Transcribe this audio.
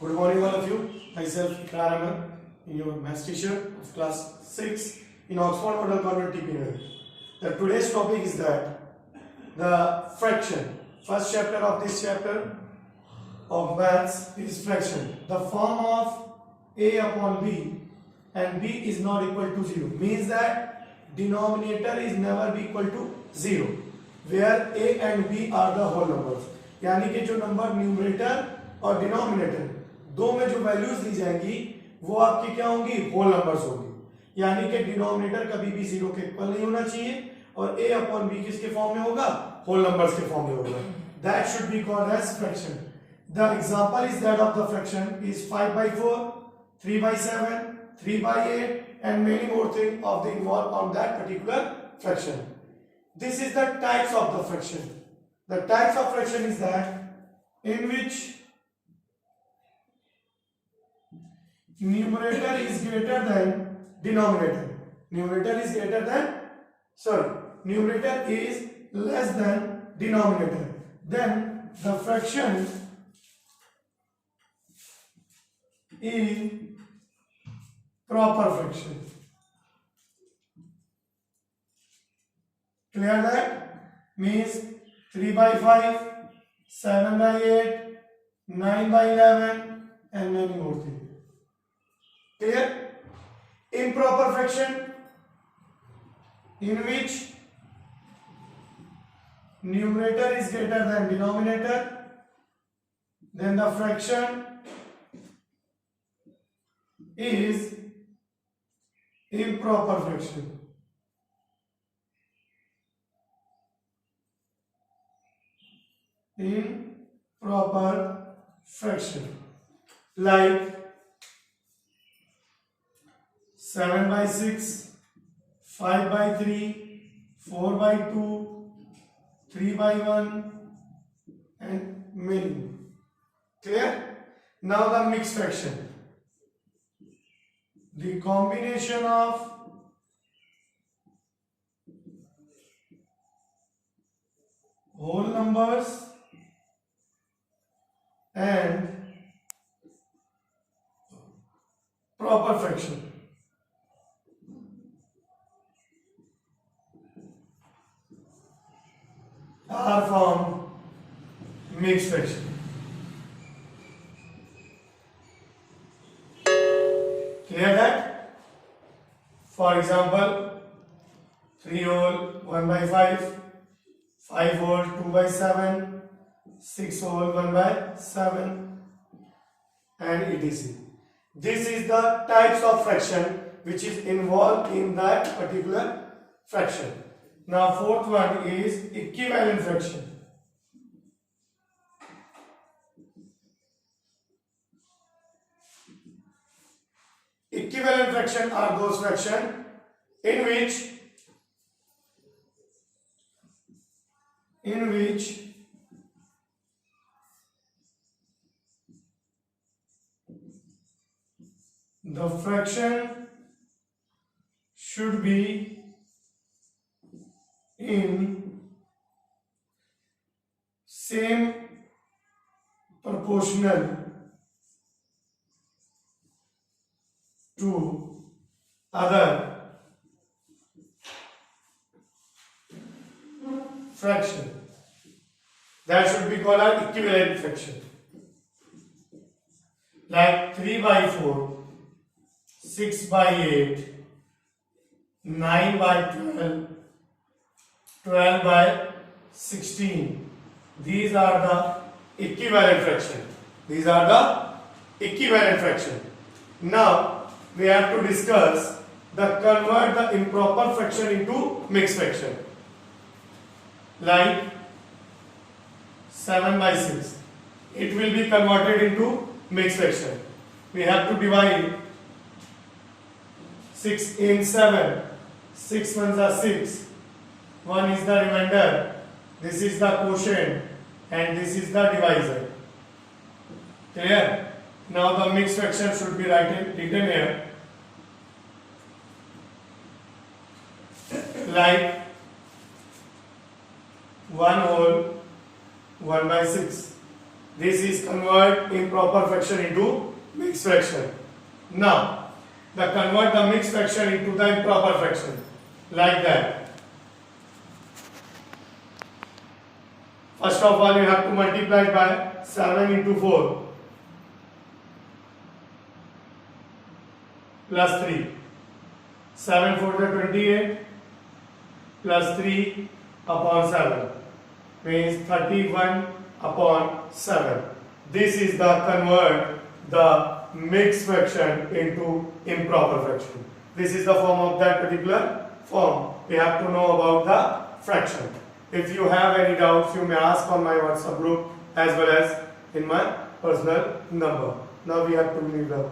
Good morning, all of you. Myself, Ikrar Ahmed, your maths teacher of class 6 in Oxford Model Convent TP. The today's topic is that the fraction. First chapter of this chapter of maths is fraction. The form of a upon b and b is not equal to 0 means that denominator is never be equal to 0, where a and b are the whole numbers. यानी कि जो number numerator और denominator दो में जो values दी जाएंगी वो आपकी क्या होंगी, होल नंबर्स होंगी. यानी कि डिनोमिनेटर कभी भी 0 के इक्वल नहीं होना चाहिए और a अपॉन b किसके फॉर्म में होगा, होल नंबर्स के फॉर्म में होगा. That should be called as fraction. The example is that of the fraction is 5/4, 3/7, 3/8 and many more things of the involved on that particular fraction. This is the types of the fraction. The types of fraction is that in which numerator is greater than denominator. Numerator is less than denominator. Then the fraction is proper fraction. Clear that? Means 3/5, 7/8, 9/11 and many more things. Clear? Improper fraction in which numerator is greater than denominator, then the fraction is improper fraction. Improper fraction, like 7/6, 5/3, 4/2, 3/1 and many. Clear? Now the mixed fraction. The combination of whole numbers and proper fraction. Are from mixed fraction. Clear that? For example, 3 whole 1/5, 5 whole 2/7, 6 whole 1/7 and etc. This is the types of fraction which is involved in that particular fraction. Now fourth one is equivalent fraction. Equivalent fraction are those fractions in which the fraction should be in same proportional to other fraction. That should be called an equivalent fraction. Like 3/4, 6/8, 9/12, 12/16. These are the equivalent fraction. Now we have to discuss the convert the improper fraction into mixed fraction. Like 7/6, it will be converted into mixed fraction. We have to divide 6 in 7. 6 ones are 6. 1 is the remainder. This is the quotient and this is the divisor. Clear? Now the mixed fraction should be written here. Like 1 whole 1/6, This is convert improper fraction into mixed fraction. Now, convert the mixed fraction into the improper fraction like that. First of all, you have to multiply it by 7 into 4 plus 3. 7 4 to 28 plus 3 upon 7 means 31 upon 7. This is the convert the mixed fraction into improper fraction. This is the form of that particular form. We have to know about the fraction. If you have any doubts, you may ask on my WhatsApp group as well as in my personal number. Now we have to leave the